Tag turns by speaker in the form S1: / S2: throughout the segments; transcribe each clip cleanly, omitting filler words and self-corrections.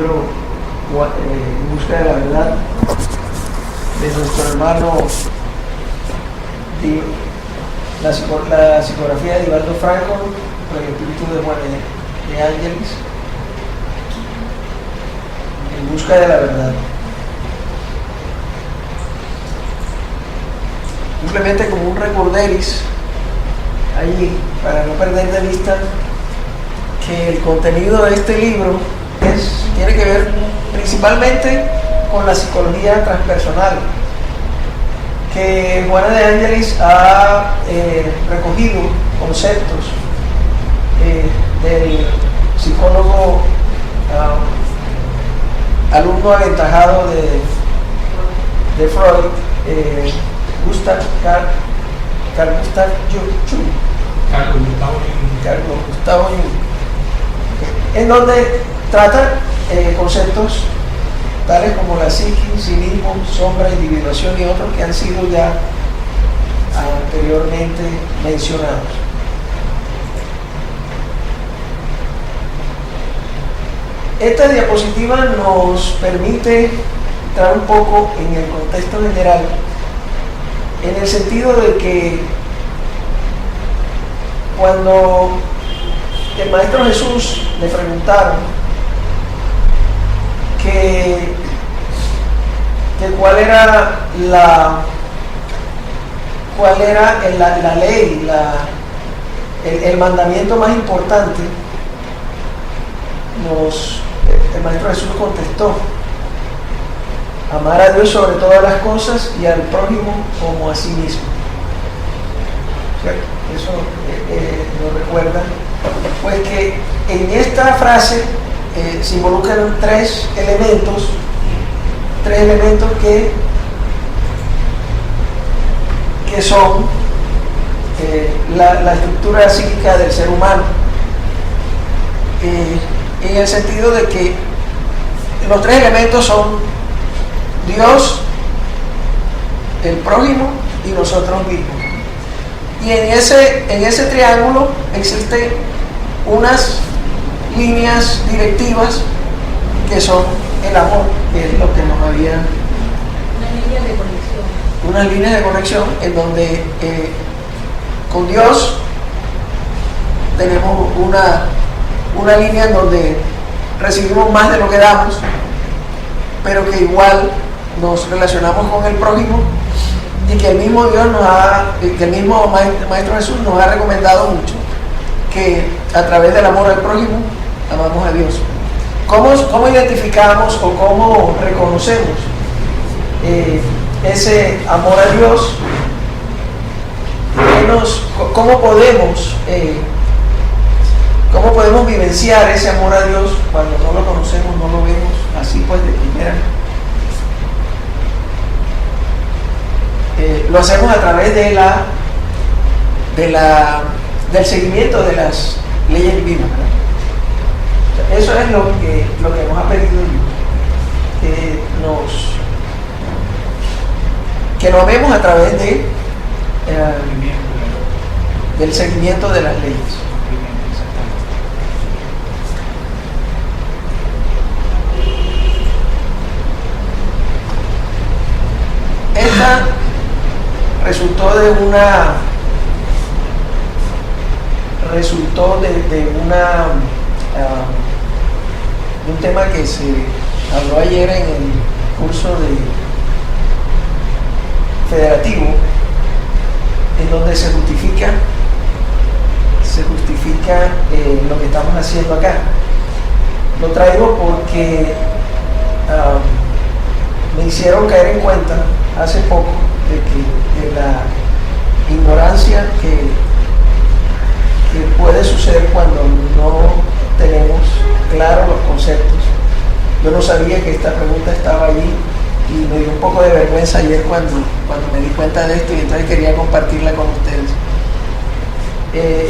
S1: libro En busca de la verdad de nuestro hermano la psicografía de Divaldo Franco por el espíritu de Juan de Ángeles, En busca de la verdad. Simplemente como un recorderis allí, para no perder de vista que el contenido de este libro tiene que ver principalmente con la psicología transpersonal, que Juana de Ángeles ha recogido conceptos del psicólogo alumno aventajado de Freud, Carl Gustavo Jung, en donde trata conceptos tales como la psiquis, cinismo, sombra, individuación y otros que han sido ya anteriormente mencionados. Esta diapositiva nos permite entrar un poco en el contexto general, en el sentido de que cuando el Maestro Jesús le preguntaron que cuál era la ley, el mandamiento más importante, el Maestro Jesús contestó: amar a Dios sobre todas las cosas y al prójimo como a sí mismo. ¿Cierto? Eso lo recuerdan. Pues que en esta frase se involucran tres elementos que son la estructura psíquica del ser humano, en el sentido de que los tres elementos son Dios, el prójimo y nosotros mismos. Y en ese triángulo existen unas líneas directivas que son el amor, que es lo que nos había... Unas líneas de conexión en donde con Dios tenemos una línea en donde recibimos más de lo que damos, pero que igual nos relacionamos con el prójimo, y que el mismo Maestro Jesús nos ha recomendado mucho que a través del amor al prójimo amamos a Dios. ¿Cómo identificamos o cómo reconocemos ese amor a Dios? ¿Cómo podemos vivenciar ese amor a Dios cuando no lo conocemos, no lo vemos así pues de primera? Lo hacemos a través del seguimiento de las leyes divinas, ¿verdad? O sea, eso es lo que nos ha pedido Dios, que lo vemos a través del seguimiento de las leyes. Esta resultó de un tema que se habló ayer en el curso federativo, en donde se justifica lo que estamos haciendo acá. Lo traigo porque me hicieron caer en cuenta hace poco de la ignorancia que puede suceder cuando no tenemos claros los conceptos. Yo no sabía que esta pregunta estaba allí y me dio un poco de vergüenza ayer cuando me di cuenta de esto, y entonces quería compartirla con ustedes.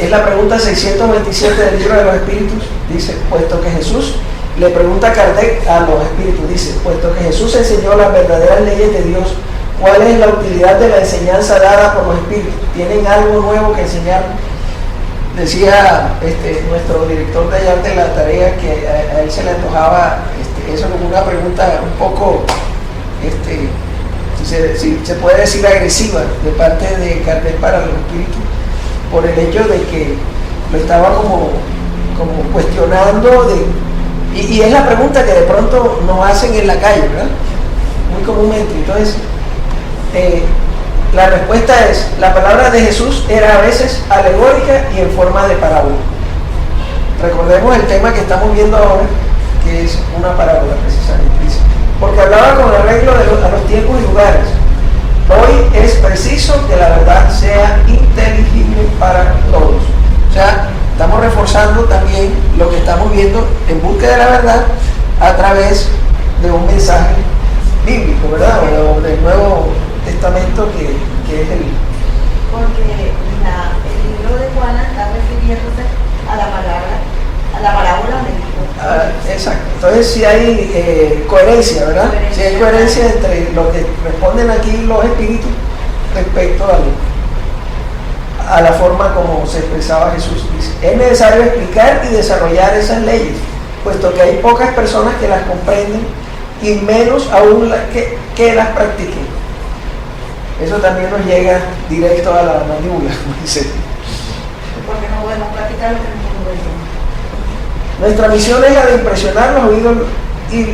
S1: Es la pregunta 627 del Libro de los Espíritus. Dice: puesto que Jesús le pregunta a Kardec a los espíritus, dice: puesto que Jesús enseñó las verdaderas leyes de Dios, ¿cuál es la utilidad de la enseñanza dada por los espíritus? ¿Tienen algo nuevo que enseñar? Decía nuestro director de allá de la tarea que a él se le antojaba Eso como una pregunta un poco, si se puede decir, agresiva de parte de Cartel para los espíritus, por el hecho de que lo estaba como cuestionando, y es la pregunta que de pronto nos hacen en la calle, ¿verdad? Muy comúnmente. Entonces, la respuesta es, la palabra de Jesús era a veces alegórica y en forma de parábola. Recordemos el tema que estamos viendo ahora, que es una parábola precisamente, porque hablaba con arreglo a los tiempos y lugares. Hoy es preciso que la verdad sea inteligible para todos. O sea, estamos reforzando también lo que estamos viendo en búsqueda de la verdad a través de un mensaje bíblico, ¿verdad? O del Nuevo Testamento, que es el...
S2: Porque el libro de Juana está refiriéndose a la parábola de Jesús.
S1: Exacto. Entonces sí hay coherencia, ¿verdad? Sí hay coherencia entre lo que responden aquí los espíritus respecto a la forma como se expresaba Jesús. Dice, es necesario explicar y desarrollar esas leyes, puesto que hay pocas personas que las comprenden y menos aún que las practiquen. Eso también nos llega directo a la mandíbula, como dice.
S2: Porque no podemos practicar lo que no podemos.
S1: Nuestra misión es la de impresionar los oídos y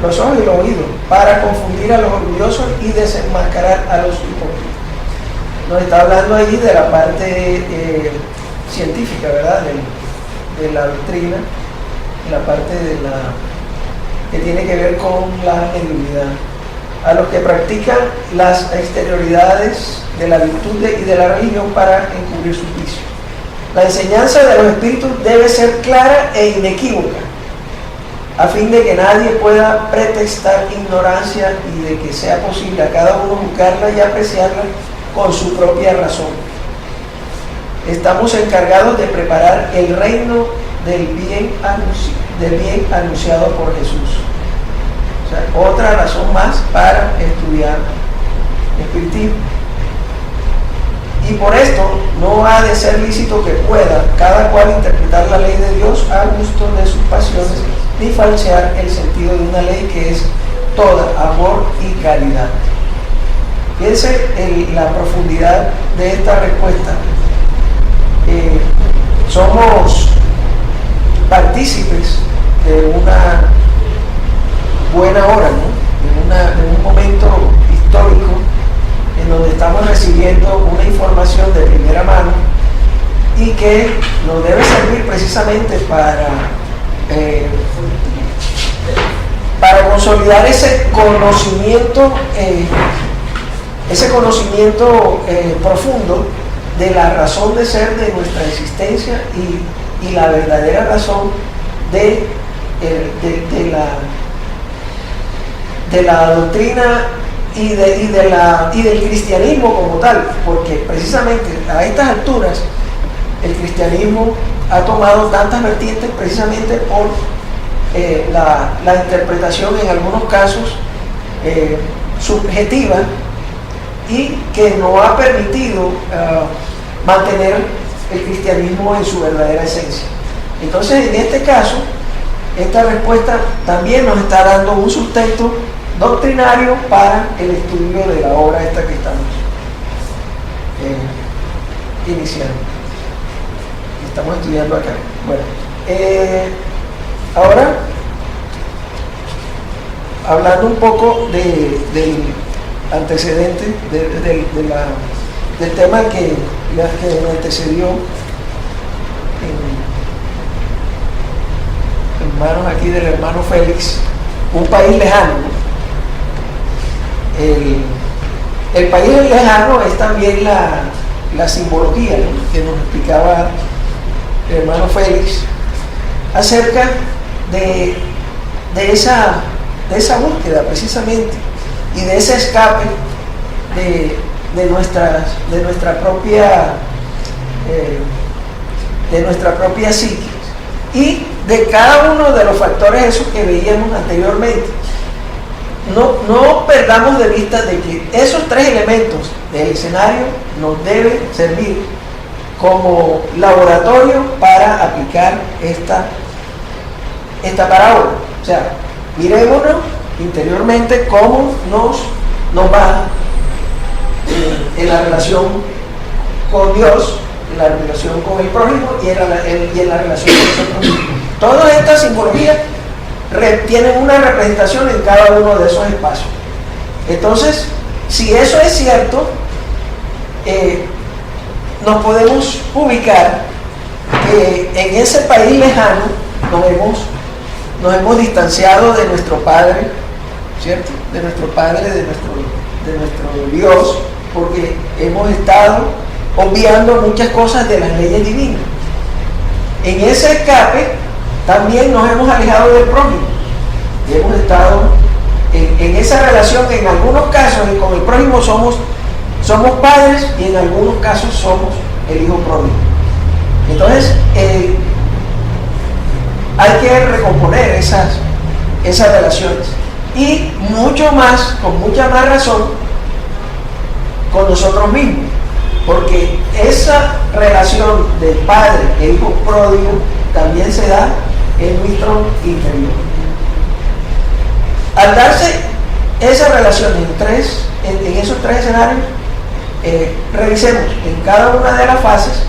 S1: los ojos y los oídos para confundir a los orgullosos y desenmascarar a los hipócritas. Nos está hablando ahí de la parte científica, ¿verdad? De la doctrina, la parte que tiene que ver con la mediunidad. A los que practican las exterioridades de la virtud y de la religión para encubrir sus vicios. La enseñanza de los espíritus debe ser clara e inequívoca, a fin de que nadie pueda pretextar ignorancia y de que sea posible a cada uno buscarla y apreciarla con su propia razón. Estamos encargados de preparar el reino del bien anunciado por Jesús. O sea, otra razón más para estudiar espiritismo. Y por esto no ha de ser lícito que pueda cada cual interpretar la ley de Dios a gusto de sus pasiones, ni falsear el sentido de una ley que es toda amor y caridad. Piense en la profundidad de esta respuesta. Somos partícipes de una buena hora, ¿no? de un momento histórico en donde estamos recibiendo una información de primera mano y que nos debe servir precisamente para consolidar ese conocimiento profundo de la razón de ser de nuestra existencia y la verdadera razón de la doctrina y del cristianismo como tal, porque precisamente a estas alturas el cristianismo ha tomado tantas vertientes precisamente por la interpretación en algunos casos subjetiva, y que no ha permitido mantener el cristianismo en su verdadera esencia. Entonces, en este caso, esta respuesta también nos está dando un sustento doctrinario para el estudio de la obra esta que estamos iniciando. Estamos estudiando acá. Bueno, ahora, hablando un poco del antecedente, del tema que nos antecedió en manos aquí del hermano Félix, un país lejano, ¿no? El país lejano es también la simbología, ¿no?, que nos explicaba el hermano Félix acerca de esa búsqueda precisamente y de ese escape de nuestra propia psique y de cada uno de los factores esos que veíamos anteriormente. No perdamos de vista de que esos tres elementos del escenario nos deben servir como laboratorio para aplicar esta parábola. O sea, Mirémonos interiormente cómo nos va en la relación con Dios, en la relación con el prójimo y en la relación con nosotros mismos. Todas estas simbologías tienen una representación en cada uno de esos espacios. Entonces, si eso es cierto, nos podemos ubicar que en ese país lejano nos hemos distanciado de nuestro Padre, ¿cierto? De nuestro Padre, de nuestro Dios, porque hemos estado obviando muchas cosas de las leyes divinas. En ese escape también nos hemos alejado del prójimo. Y hemos estado en esa relación, en algunos casos, y con el prójimo somos padres y en algunos casos somos el hijo pródigo. Entonces, hay que recomponer esas relaciones. Y mucho más, con mucha más razón, con nosotros mismos. Porque esa relación de padre e hijo pródigo también se da en nuestro interior. Al darse esa relación en esos tres escenarios, revisemos en cada una de las fases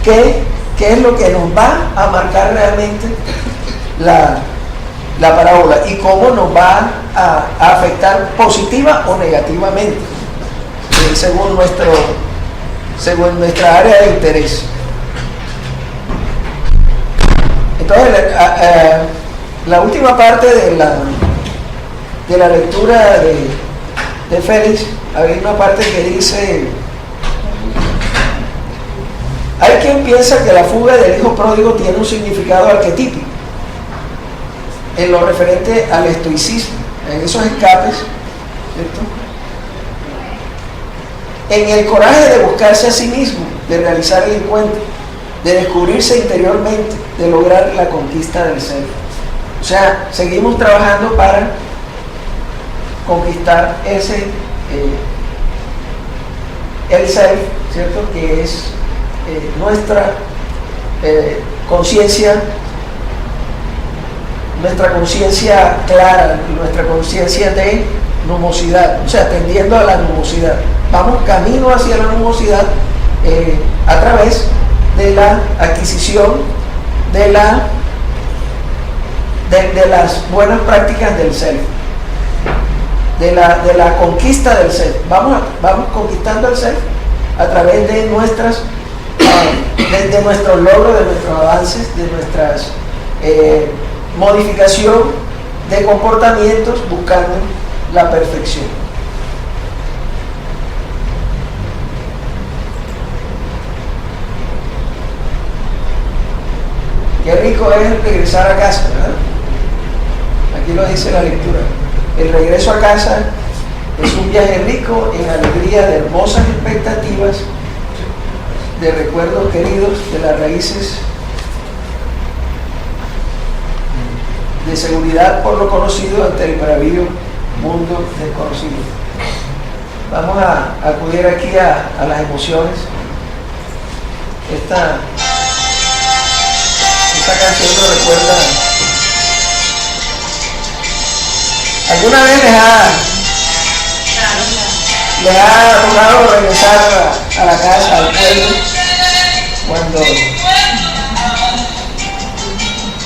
S1: qué es lo que nos va a marcar realmente la parábola y cómo nos va a afectar positiva o negativamente según nuestra área de interés. Entonces, la última parte de la lectura de Félix, hay una parte que dice: hay quien piensa que la fuga del hijo pródigo tiene un significado arquetípico en lo referente al estoicismo, en esos escapes, ¿cierto? En el coraje de buscarse a sí mismo, de realizar el encuentro, de descubrirse interiormente, de lograr la conquista del ser. O sea, seguimos trabajando para conquistar el ser, ¿cierto? Que es nuestra conciencia clara, nuestra conciencia de numosidad, o sea, tendiendo a la numosidad. Vamos camino hacia la numosidad a través de la adquisición de las buenas prácticas del ser, de la conquista del ser. Vamos conquistando el ser a través de nuestros logros, de nuestros avances, de nuestras modificación de comportamientos buscando la perfección. Qué rico es regresar a casa, ¿verdad? Aquí lo dice la lectura. El regreso a casa es un viaje rico en alegría de hermosas expectativas, de recuerdos queridos, de las raíces, de seguridad por lo conocido ante el maravilloso mundo desconocido. Vamos a acudir aquí a las emociones. Esta canción nos recuerda. ¿Alguna vez les ha tocado regresar a la casa, al pueblo,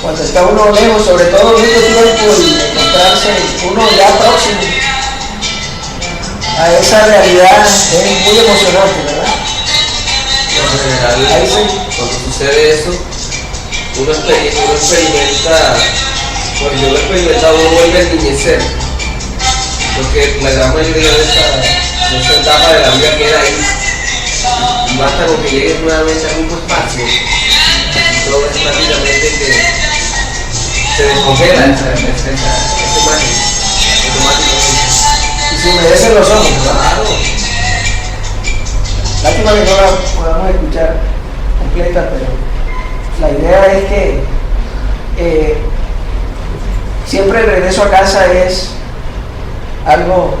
S1: cuando está uno lejos, sobre todo mucho tiempo, y encontrarse uno ya próximo a esa realidad es muy emocionante, ¿verdad?
S3: En general, cuando sucede eso, uno experimenta, bueno, yo lo he experimentado, uno vuelve a enniñecer, porque la gran mayoría de esa etapa de la vida queda ahí, y basta con que llegues nuevamente al mismo espacio, y todo es prácticamente que se descongela esa imagen automáticamente.
S1: Y se humedecen los ojos, claro. Lástima que no la podamos escuchar completa, pero la idea es que siempre el regreso a casa es algo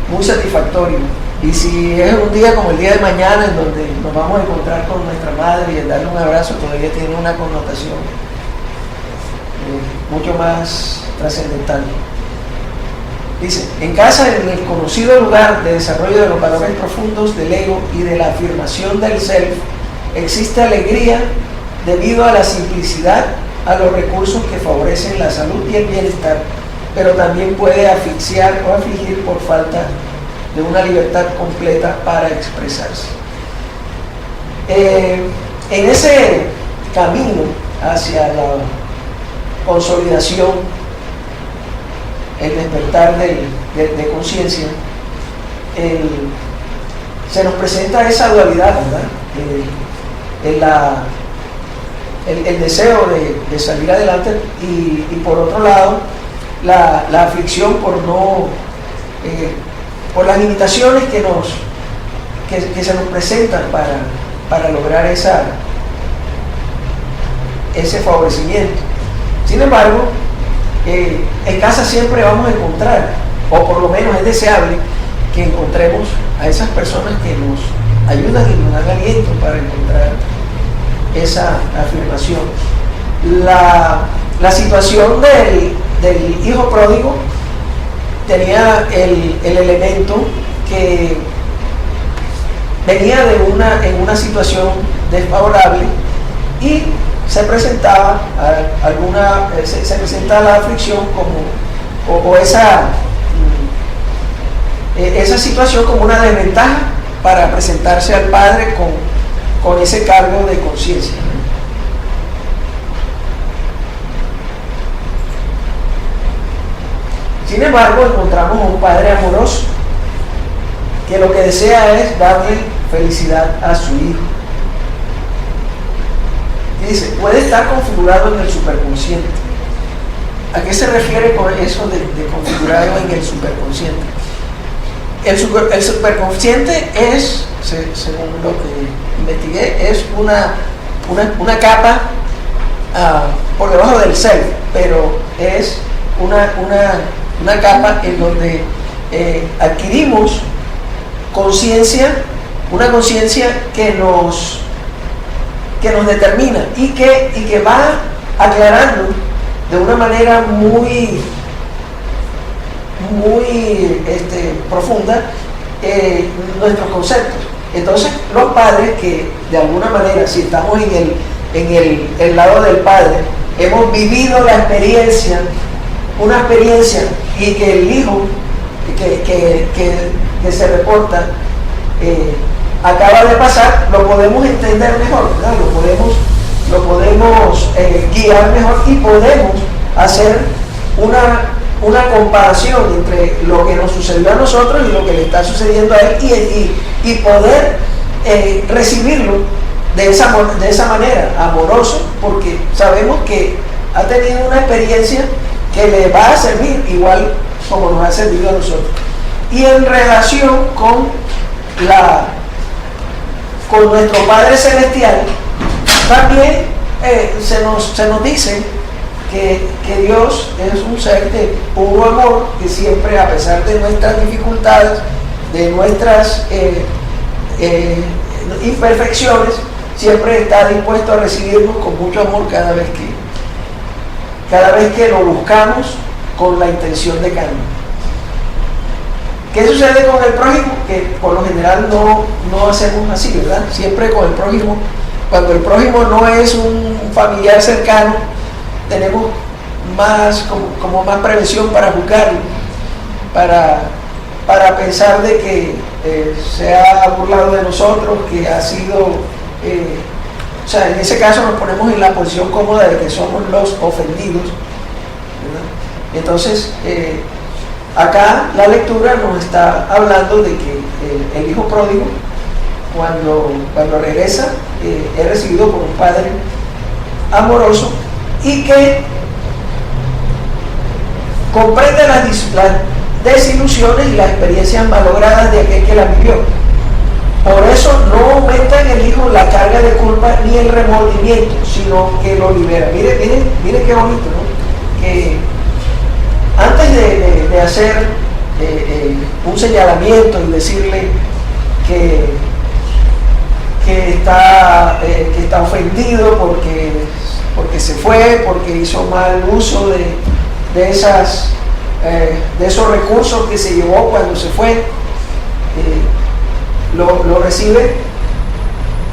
S1: muy satisfactorio. Y si es un día como el día de mañana, en donde nos vamos a encontrar con nuestra madre y el darle un abrazo todavía tiene una connotación mucho más trascendental. Dice, en casa, en el conocido lugar de desarrollo de los valores profundos del ego y de la afirmación del self, existe alegría debido a la simplicidad, a los recursos que favorecen la salud y el bienestar, pero también puede asfixiar o afligir por falta de una libertad completa para expresarse. En ese camino hacia la consolidación, el despertar de conciencia, se nos presenta esa dualidad, ¿verdad? El deseo de salir adelante y por otro lado la aflicción por las limitaciones que se nos presentan para lograr ese favorecimiento. Sin embargo, en casa siempre vamos a encontrar, o por lo menos es deseable que encontremos a esas personas que nos ayudan y nos dan aliento para encontrar esa afirmación. La situación del hijo pródigo tenía el elemento que venía en una situación desfavorable y se presentaba se presenta la aflicción o esa situación como una desventaja para presentarse al padre con ese cargo de conciencia. Sin embargo, encontramos a un padre amoroso que lo que desea es darle felicidad a su hijo. Y dice, puede estar configurado en el superconsciente. ¿A qué se refiere con eso de configurado en el superconsciente? El superconsciente es, según lo que investigué, es una capa por debajo del self, pero es una capa en donde adquirimos conciencia, una conciencia que nos determina y que va aclarando de una manera muy profunda nuestros conceptos. Entonces, los padres que de alguna manera, si estamos en el lado del padre, hemos vivido la experiencia, una experiencia, y que el hijo que se reporta acaba de pasar, lo podemos entender mejor, ¿verdad? Lo podemos guiar mejor y podemos hacer una comparación entre lo que nos sucedió a nosotros y lo que le está sucediendo a él y poder recibirlo de esa manera, amoroso, porque sabemos que ha tenido una experiencia que le va a servir igual como nos ha servido a nosotros. Y en relación con nuestro Padre Celestial, también se nos dice que Dios es un ser de puro amor, que siempre, a pesar de nuestras dificultades, de nuestras imperfecciones, siempre está dispuesto a recibirnos con mucho amor cada vez que lo buscamos con la intención de cambio. ¿Qué sucede con el prójimo? Que por lo general no hacemos así, ¿verdad? Siempre con el prójimo, cuando el prójimo no es un familiar cercano, tenemos como más prevención para juzgarlo, para pensar de que se ha burlado de nosotros, que ha sido, o sea, en ese caso nos ponemos en la posición cómoda de que somos los ofendidos, ¿verdad? Entonces, acá la lectura nos está hablando de que el hijo pródigo, cuando regresa, es recibido por un padre amoroso y que comprende las desilusiones y las experiencias malogradas de aquel que las vivió. Por eso no aumenta en el hijo la carga de culpa ni el remordimiento, sino que lo libera. Mire qué bonito, ¿no? Que antes de hacer un señalamiento y decirle que está ofendido porque se fue, porque hizo mal uso de esos recursos que se llevó cuando se fue, lo recibe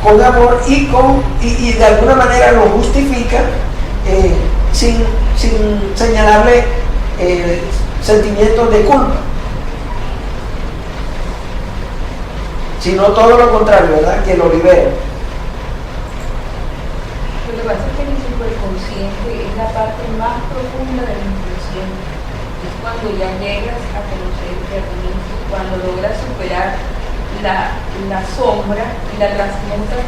S1: con amor y de alguna manera lo justifica sin señalarle sentimientos de culpa, sino todo lo contrario, ¿verdad? Que lo libera.
S4: Lo que pasa es que el superconsciente es la parte más profunda del inconsciente. Es cuando ya llegas a conocerte a ti mismo, cuando logras superar la sombra y la transmutas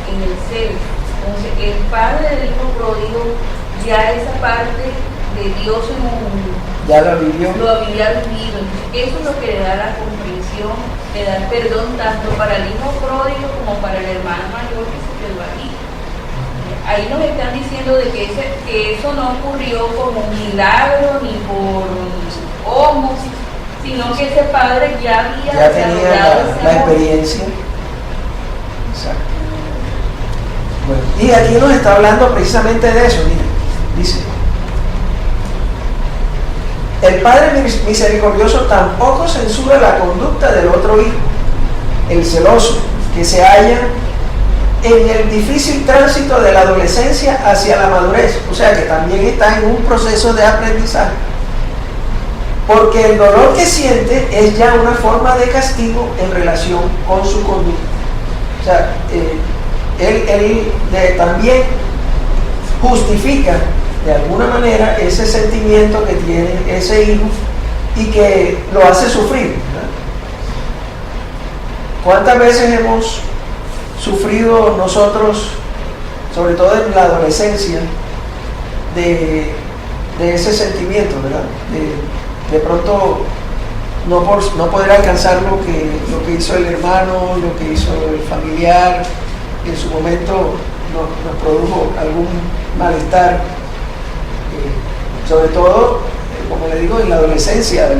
S4: en el ser. Entonces, el padre del hijo pródigo, ya esa parte de Dios en el mundo,
S1: ya lo vivió.
S4: Lo había vivido. Entonces, eso es lo que le da la comprensión, le da el perdón tanto para el hijo pródigo como para el hermano mayor que se quedó ahí. Ahí nos están diciendo de que eso no ocurrió como un milagro ni por homos, sino que ese padre ya había
S1: tenía la experiencia. Exacto. Bueno, y aquí nos está hablando precisamente de eso. Mira, dice: el Padre misericordioso tampoco censura la conducta del otro hijo, el celoso, que se halla en el difícil tránsito de la adolescencia hacia la madurez, o sea que también está en un proceso de aprendizaje, porque el dolor que siente es ya una forma de castigo en relación con su conducta. O sea, él también justifica de alguna manera ese sentimiento que tiene ese hijo y que lo hace sufrir, ¿verdad? ¿Cuántas veces hemos sufrido nosotros, sobre todo en la adolescencia, de ese sentimiento, ¿verdad? De pronto no poder alcanzar lo que hizo el hermano, lo que hizo el familiar, que en su momento nos produjo algún malestar, sobre todo, como le digo, en la adolescencia,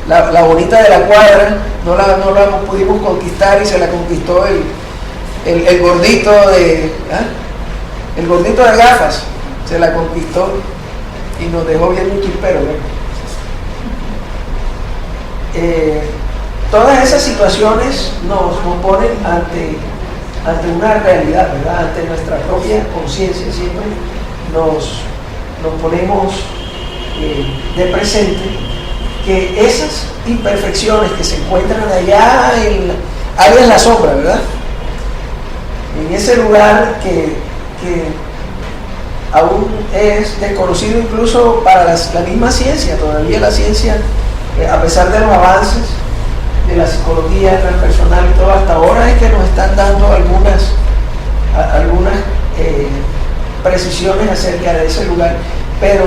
S1: la bonita de la cuadra, no la pudimos conquistar y se la conquistó el gordito el gordito de gafas, se la conquistó y nos dejó bien un chispero, ¿verdad? Todas esas situaciones nos ponen ante una realidad, ¿verdad? Ante nuestra propia conciencia. Siempre nos ponemos de presente que esas imperfecciones que se encuentran allá en la sombra, ¿verdad? En ese lugar que aún es desconocido incluso para la misma ciencia. Todavía la ciencia, a pesar de los avances de la psicología transpersonal y todo, hasta ahora es que nos están dando algunas precisiones acerca de ese lugar, pero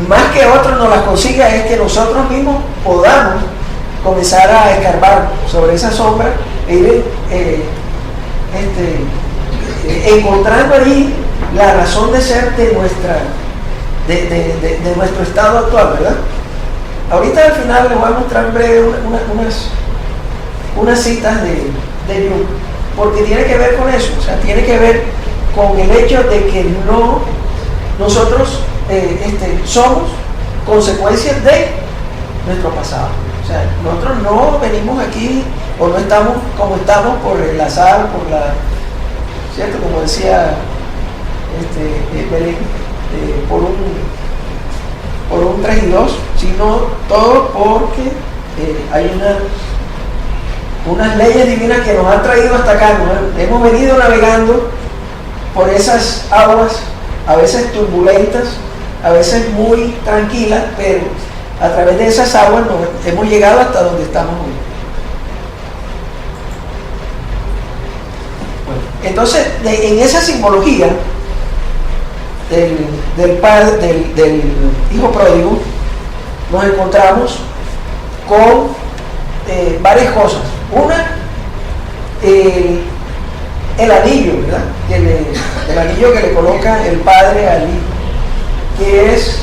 S1: más que otros nos las consiga es que nosotros mismos podamos comenzar a escarbar sobre esa sombra e ir encontrando allí la razón de ser de nuestro estado actual, ¿verdad? Ahorita al final les voy a mostrar en breve unas citas de Jung, porque tiene que ver con eso, o sea, tiene que ver con el hecho de que nosotros somos consecuencias de nuestro pasado. O sea, nosotros no venimos aquí o no estamos como estamos por el azar, ¿cierto? Como decía Belén, por un 3 y 2, sino todo porque hay unas leyes divinas que nos han traído hasta acá, ¿no? Hemos venido navegando por esas aguas, a veces turbulentas, a veces muy tranquilas, pero a través de esas aguas hemos llegado hasta donde estamos hoy. Bueno, entonces, en esa simbología del padre, del hijo pródigo, nos encontramos con varias cosas. Una, el anillo, ¿verdad? El anillo que le coloca el padre al hijo, que es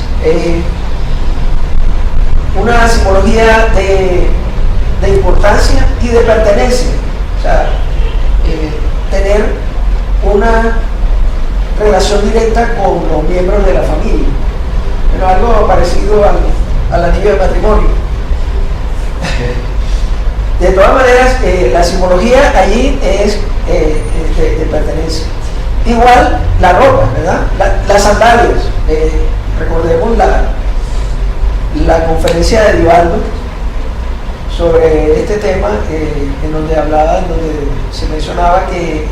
S1: una simbología de importancia y de pertenencia. O sea, tener una relación relación directa con los miembros de la familia. Pero algo parecido al anillo de matrimonio. De todas maneras, la simbología allí es de pertenencia. Igual la ropa, ¿verdad? Las sandalias. Recordemos la conferencia de Divaldo sobre este tema, en donde se mencionaba que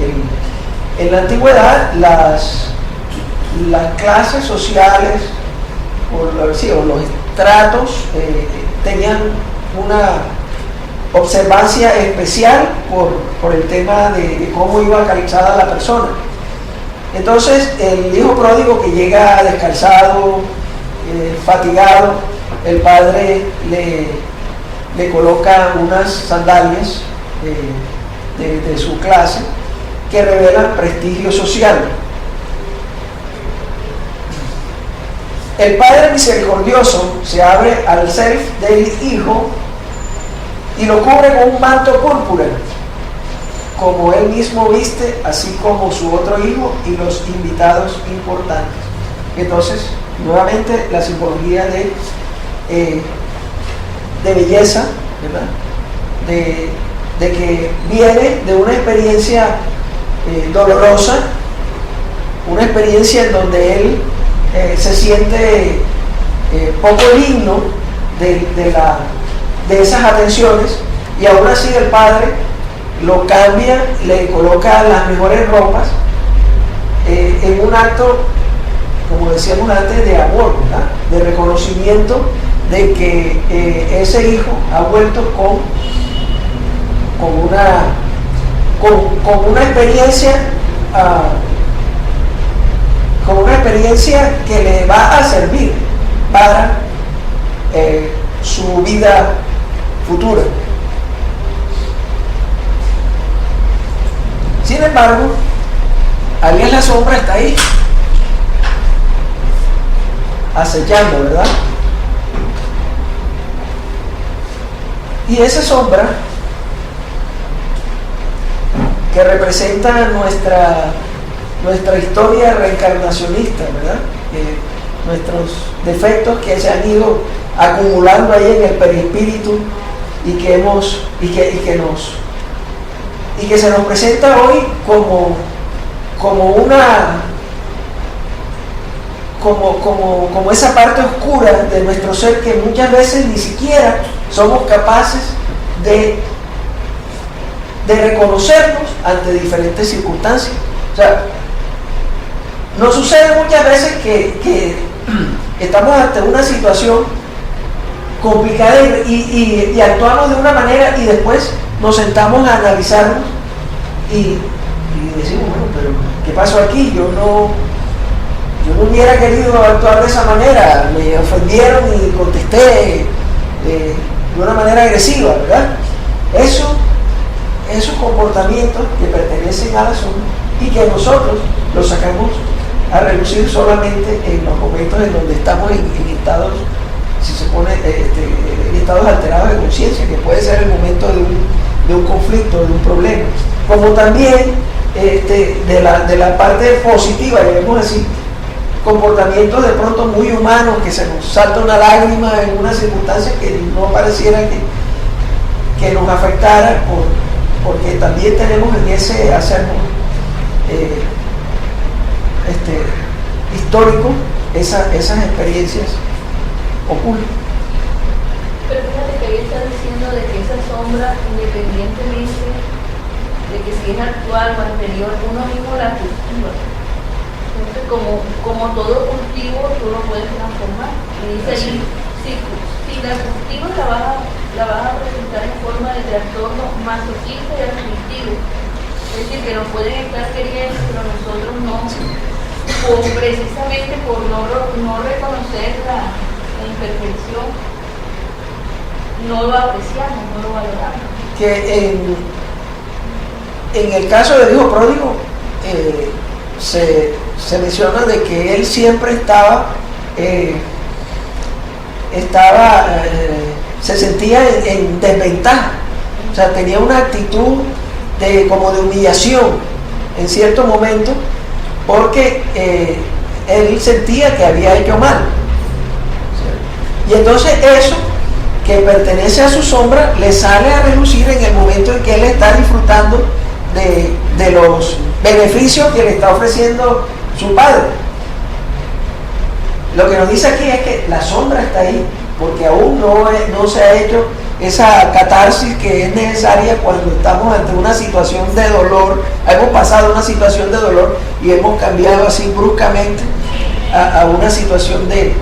S1: en la antigüedad las clases sociales o los estratos tenían una observancia especial por el tema de cómo iba calzada la persona. Entonces el hijo pródigo que llega descalzado, fatigado, el padre le coloca unas sandalias de su clase que revelan prestigio social. El Padre misericordioso se abre al ser del hijo y lo cubre con un manto púrpura, como él mismo viste, así como su otro hijo y los invitados importantes. Entonces, nuevamente la simbología de belleza, ¿verdad? De que viene de una experiencia dolorosa, una experiencia en donde él se siente poco digno de esas atenciones, y aún así el padre lo cambia, le coloca las mejores ropas, en un acto, como decíamos antes, de amor, ¿verdad? De reconocimiento de que ese hijo ha vuelto con una experiencia que le va a servir para su vida futura. Sin embargo, Ariel la sombra está ahí, acechando, ¿verdad? Y esa sombra, que representa nuestra historia reencarnacionista, ¿verdad? Nuestros defectos que se han ido acumulando ahí en el perispíritu y que se nos presenta hoy como esa parte oscura de nuestro ser que muchas veces ni siquiera somos capaces de reconocernos ante diferentes circunstancias. O sea, nos sucede muchas veces que estamos ante una situación complicada y actuamos de una manera, y después nos sentamos a analizarnos y decimos, bueno, pero ¿qué pasó aquí? Yo no hubiera querido actuar de esa manera, me ofendieron y contesté de una manera agresiva, ¿verdad? Esos comportamientos que pertenecen a la sombra y que nosotros los sacamos a relucir solamente en los momentos en donde estamos en estados, si se pone, en estados alterados de conciencia, que puede ser el momento de un conflicto, de un problema, como también de la parte positiva, digamos así, comportamientos de pronto muy humanos, que se nos salta una lágrima en una circunstancia que no pareciera que nos afectara, porque también tenemos en ese hacernos histórico esas experiencias ocultas.
S4: Pero fíjate que ella está diciendo de que esa sombra, independientemente de que si es actual o anterior, uno mismo la cultiva. Entonces, como todo cultivo, tú lo puedes transformar. Y dice ahí, si la cultivo la vas a presentar en forma de trastorno masoquista y aflictivo. Es decir, que nos pueden estar queriendo, pero nosotros no, precisamente por no reconocer la imperfección, no lo apreciamos, no lo valoramos.
S1: Que en el caso del hijo pródigo, se menciona de que él siempre se sentía en desventaja, o sea, tenía una actitud como de humillación en cierto momento, porque él sentía que había hecho mal. Y entonces eso que pertenece a su sombra le sale a relucir en el momento en que él está disfrutando de los beneficios que le está ofreciendo su padre. Lo que nos dice aquí es que la sombra está ahí, porque aún no se ha hecho esa catarsis que es necesaria cuando estamos ante una situación de dolor. Hemos pasado una situación de dolor y hemos cambiado así bruscamente a una situación de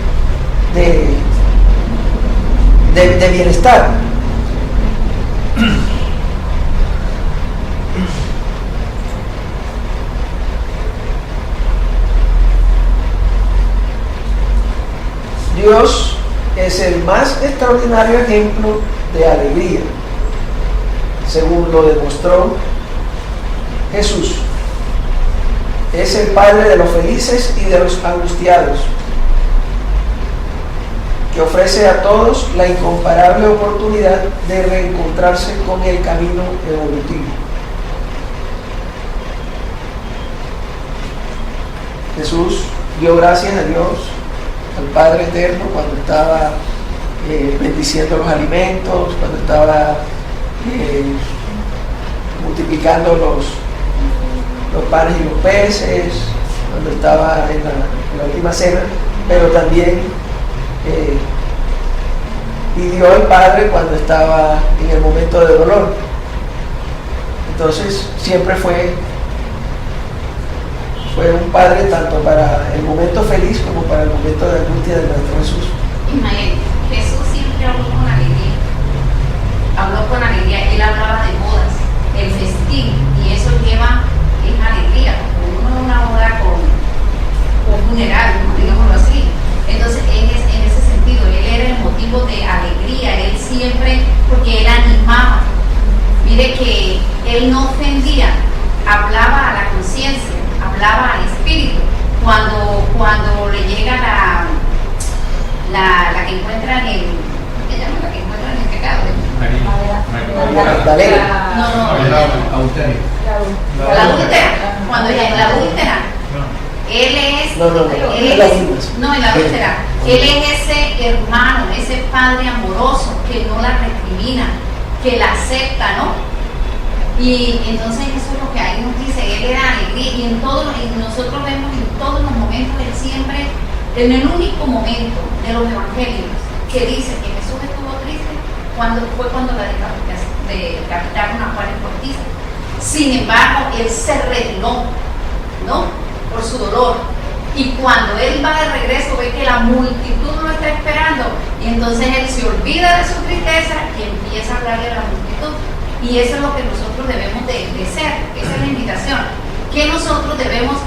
S1: bienestar. Dios es el más extraordinario ejemplo de alegría, según lo demostró Jesús. Es el Padre de los felices y de los angustiados, que ofrece a todos la incomparable oportunidad de reencontrarse con el camino evolutivo. Jesús dio gracias a Dios, al Padre Eterno, cuando estaba bendiciendo los alimentos, cuando estaba multiplicando los panes y los peces, cuando estaba en la última cena, pero también pidió al Padre cuando estaba en el momento de dolor. Entonces siempre fue un padre tanto para el momento feliz como para el momento de angustia del Maestro Jesús.
S5: Ismael, Jesús siempre habló con alegría. Habló con alegría, él hablaba de bodas, el festín, y eso lleva es alegría. Uno en una boda con funeral, digámoslo así. Entonces, en ese sentido, él era el motivo de alegría, él siempre, porque él animaba. Mire que él no ofendía, hablaba a la conciencia, hablaba al espíritu. Cuando le llega la que encuentra en el, ¿qué llama? La que encuentra en el pecado. La adúltera. Cuando llega la adúltera, él es, en la adúltera, él es ese hermano, ese padre amoroso que no la recrimina, que la acepta, ¿no? Y entonces eso es lo que ahí nos dice, él era alegría, y nosotros vemos en todos los momentos, él siempre, en el único momento de los evangelios que dice que Jesús estuvo triste, fue cuando la decapitaron a Juan el Bautista. Sin embargo, él se retiró, ¿no? Por su dolor. Y cuando él va de regreso, ve que la multitud lo está esperando, y entonces él se olvida de su tristeza y empieza a hablarle a la multitud. Y eso es lo que nosotros debemos de ser, esa es la invitación. Que nosotros debemos,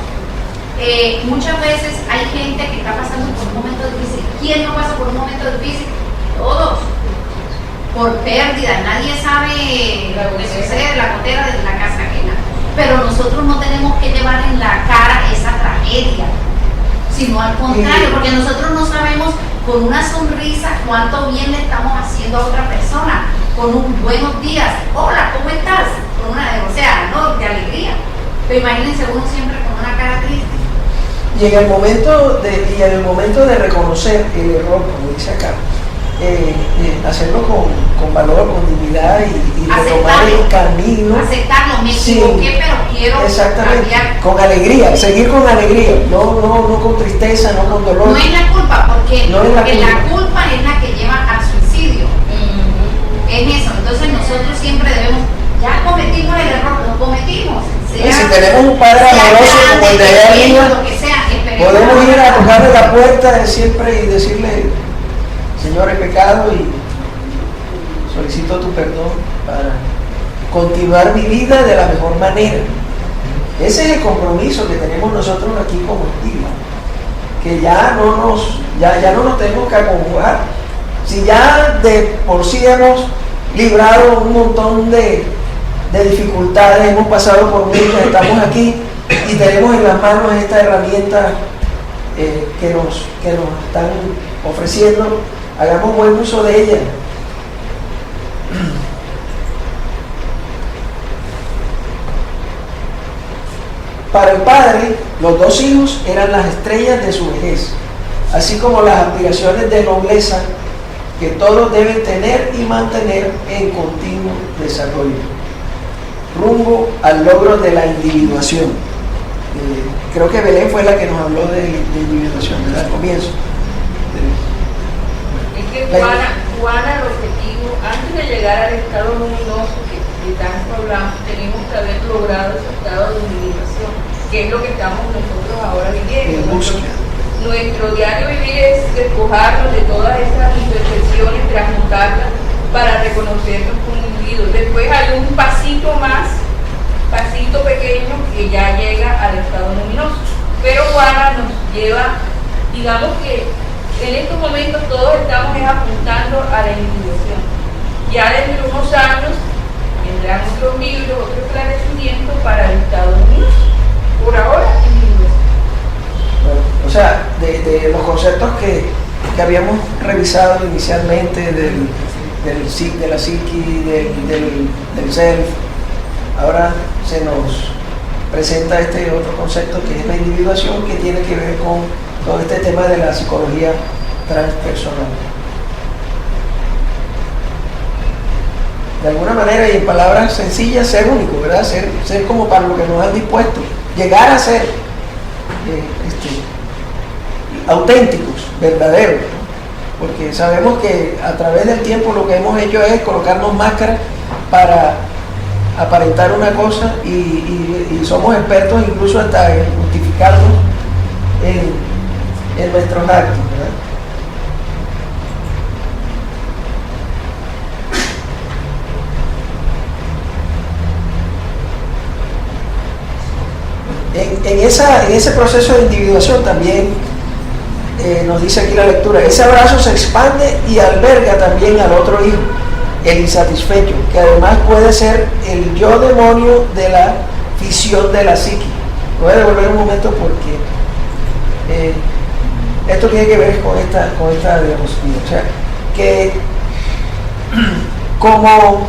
S5: muchas veces hay gente que está pasando por un momento difícil. ¿Quién no pasa por un momento difícil? Todos. Por pérdida, nadie sabe lo que sucede, la gotera de la casa ajena. Pero nosotros no tenemos que llevar en la cara esa tragedia, sino al contrario, porque nosotros no sabemos con una sonrisa cuánto bien le estamos haciendo a otra persona, con un buenos días, hola, ¿cómo estás? Con una, ¿no? De alegría. Pero imagínense uno siempre con una cara triste.
S1: Y en el momento de reconocer el error, como dice acá, hacerlo con valor, con dignidad y retomar el camino.
S5: Aceptarlo, me equivoqué, pero quiero cambiar.
S1: Con alegría, seguir con alegría, no con tristeza, no con dolor.
S5: No es la culpa, porque la culpa es la que lleva al suicidio. Es eso. Entonces nosotros siempre debemos, ya cometimos el error, lo cometimos.
S1: Y si tenemos un padre amoroso como el de allá arriba, podemos ir a tocarle la puerta de siempre y decirle: Señor, he pecado y solicito tu perdón para continuar mi vida de la mejor manera. Ese es el compromiso que tenemos nosotros aquí como Estigma, que ya no nos tenemos que aconjugar. Si ya de por sí hemos librado un montón de dificultades, hemos pasado por muchas, estamos aquí y tenemos en las manos esta herramienta que nos están ofreciendo, hagamos buen uso de ella. Para el padre, los dos hijos eran las estrellas de su vejez, así como las aspiraciones de nobleza que todos deben tener y mantener en continuo desarrollo, rumbo al logro de la individuación. Creo que Belén fue la que nos habló de individuación, ¿verdad? Al comienzo.
S4: Es que Juana, el objetivo, antes de llegar al estado luminoso que de tanto hablamos, tenemos que haber logrado ese estado de individuación, que es lo que estamos nosotros ahora viviendo. Nuestro diario vivir es despojarnos de todas esas imperfecciones, transmutarlas para reconocernos como individuos. Después hay un pasito más, pasito pequeño, que ya llega al estado luminoso. Pero Juana nos lleva, digamos que en estos momentos todos estamos apuntando a la individuación. Ya dentro de unos años vendrán otros libros, otro esclarecimiento para el estado luminoso. Por ahora, individuación.
S1: Bueno, o sea, de los conceptos que habíamos revisado inicialmente de la psiqui, del self, ahora se nos presenta este otro concepto que es la individuación, que tiene que ver con todo este tema de la psicología transpersonal. De alguna manera y en palabras sencillas, ser único, ¿verdad? Ser como para lo que nos han dispuesto, llegar a ser auténticos, verdaderos, ¿no? Porque sabemos que a través del tiempo lo que hemos hecho es colocarnos máscaras para aparentar una cosa y somos expertos incluso hasta en justificarnos en nuestros actos, ¿verdad? En ese proceso de individuación también nos dice aquí la lectura, ese abrazo se expande y alberga también al otro hijo, el insatisfecho, que además puede ser el yo demonio de la fisión de la psique. Voy a devolver un momento porque esto tiene que ver con esta diapositiva. O sea, que como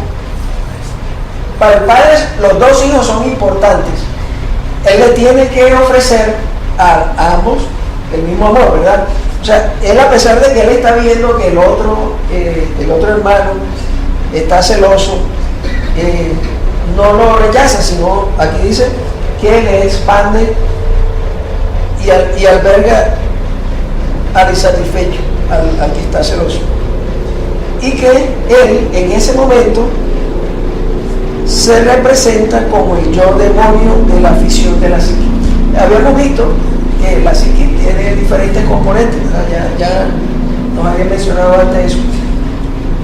S1: para el padre los dos hijos son importantes, él le tiene que ofrecer a ambos el mismo amor, ¿verdad? O sea, él, a pesar de que él está viendo que el otro hermano está celoso, no lo rechaza, sino aquí dice que le expande y alberga al insatisfecho, al que está celoso. Y que él, en ese momento, se representa como el yo demonio de la fisión de la psique. Habíamos visto que la psique tiene diferentes componentes, ya nos había mencionado antes eso,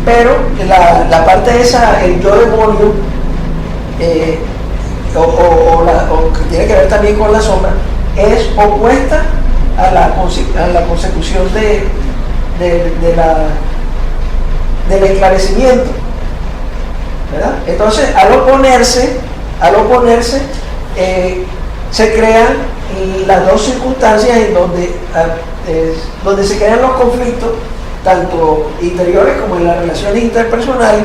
S1: pero la parte esa, el yo demonio, o que tiene que ver también con la sombra, es opuesta a la consecución del esclarecimiento, ¿verdad? Entonces, al oponerse se crean las dos circunstancias en donde se crean los conflictos, tanto interiores como en las relaciones interpersonales,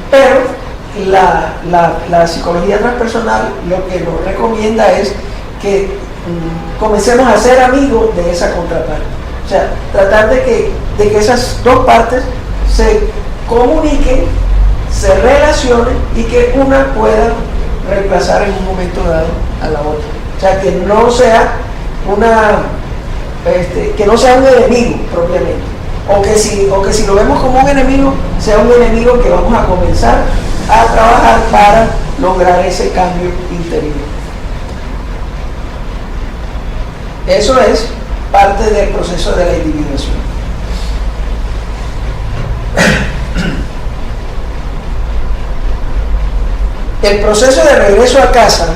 S1: pero la psicología transpersonal lo que nos recomienda es que comencemos a ser amigos de esa contraparte. O sea, tratar de que esas dos partes se comuniquen, se relacionen y que una pueda reemplazar en un momento dado a la otra. O sea, que no sea un enemigo propiamente. O que si lo vemos como un enemigo, sea un enemigo que vamos a comenzar a trabajar para lograr ese cambio interior. Eso es parte del proceso de la individuación. El proceso de regreso a casa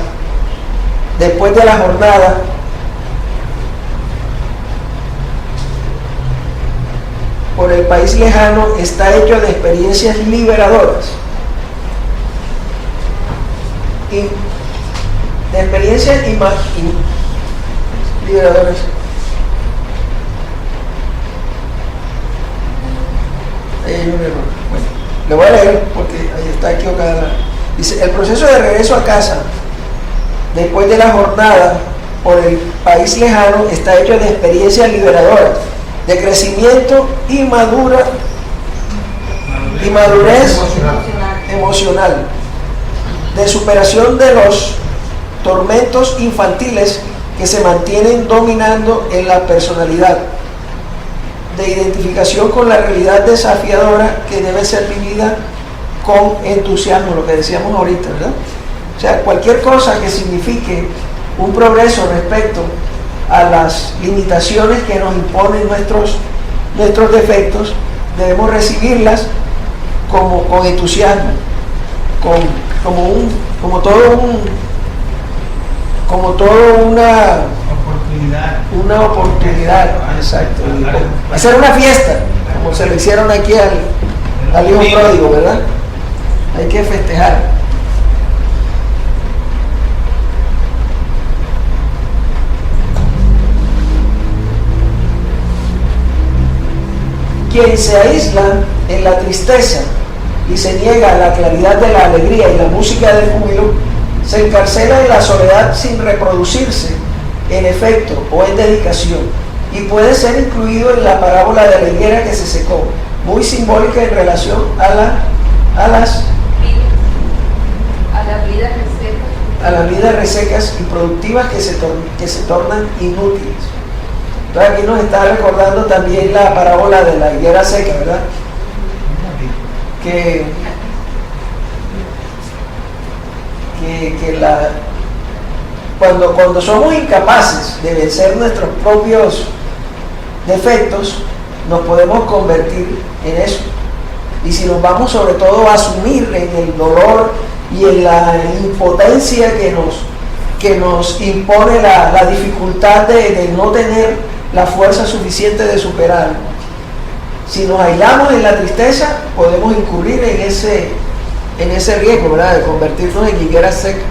S1: después de la jornada por el país lejano está hecho de experiencias liberadoras y de experiencias liberadoras. Ahí hay un error. Bueno, le voy a leer porque ahí está equivocada. Dice, el proceso de regreso a casa después de la jornada por el país lejano, está hecho de experiencias liberadoras, de crecimiento y madurez emocional, de superación de los tormentos infantiles que se mantienen dominando en la personalidad, de identificación con la realidad desafiadora que debe ser vivida con entusiasmo, lo que decíamos ahorita, ¿verdad? O sea, cualquier cosa que signifique un progreso respecto a las limitaciones que nos imponen nuestros defectos, debemos recibirlas con entusiasmo, como una oportunidad, exacto, hacer una fiesta, como se lo hicieron aquí al hijo pródigo, ¿verdad? Hay que festejar. Quien se aísla en la tristeza y se niega a la claridad de la alegría y la música del júbilo, se encarcela en la soledad sin reproducirse en efecto o en dedicación, y puede ser incluido en la parábola de la higuera que se secó, muy simbólica en relación a las vidas resecas y productivas que se tornan inútiles. Entonces aquí nos está recordando también la parábola de la higuera seca, ¿verdad? Que cuando somos incapaces de vencer nuestros propios defectos, nos podemos convertir en eso. Y si nos vamos sobre todo a asumir en el dolor y en la impotencia que nos impone la dificultad de no tener la fuerza suficiente de superarlo, si nos aislamos en la tristeza, podemos incurrir en ese riesgo, ¿verdad?, de convertirnos en higuera seca.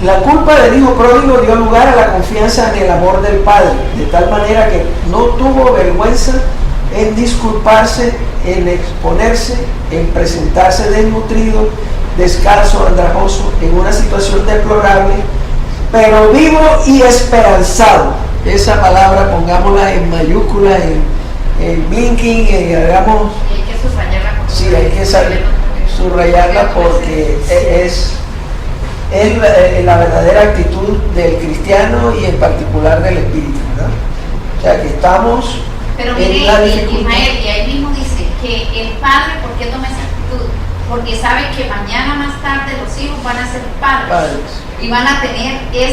S1: La culpa del hijo pródigo dio lugar a la confianza en el amor del padre, de tal manera que no tuvo vergüenza en disculparse, en exponerse, en presentarse desnutrido, descalzo, andrajoso, en una situación deplorable, pero vivo y esperanzado. Esa palabra pongámosla en mayúscula, en blinking, hagamos...
S5: Hay que subrayarla.
S1: Sí, hay que subrayarla porque es la verdadera actitud del cristiano y en particular del espíritu, ¿verdad? O sea, que estamos...
S5: Pero mire, Ismael, y ahí mismo dice que el padre, ¿por qué toma esa actitud? Porque sabe que mañana más tarde los hijos van a ser padres. Y van a tener de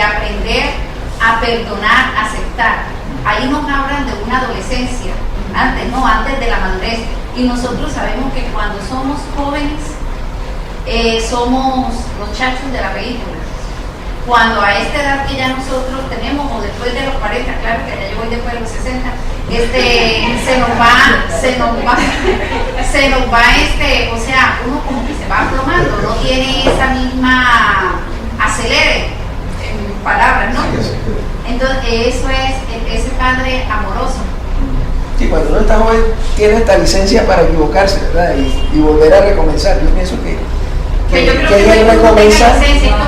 S5: aprender a perdonar, a aceptar. Ahí nos hablan de una adolescencia, antes de la madurez. Y nosotros sabemos que cuando somos jóvenes, somos los chachos de la película. Cuando a esta edad que ya nosotros tenemos, o después de los 40, claro que ya yo voy después de los 60, se nos va, uno como que se va aplomando, no tiene esa misma acelere, en palabras, ¿no? Entonces, eso es ese padre amoroso.
S1: Sí, cuando uno está joven, tiene esta licencia para equivocarse, ¿verdad? Y volver a recomenzar. Yo pienso que
S5: yo creo que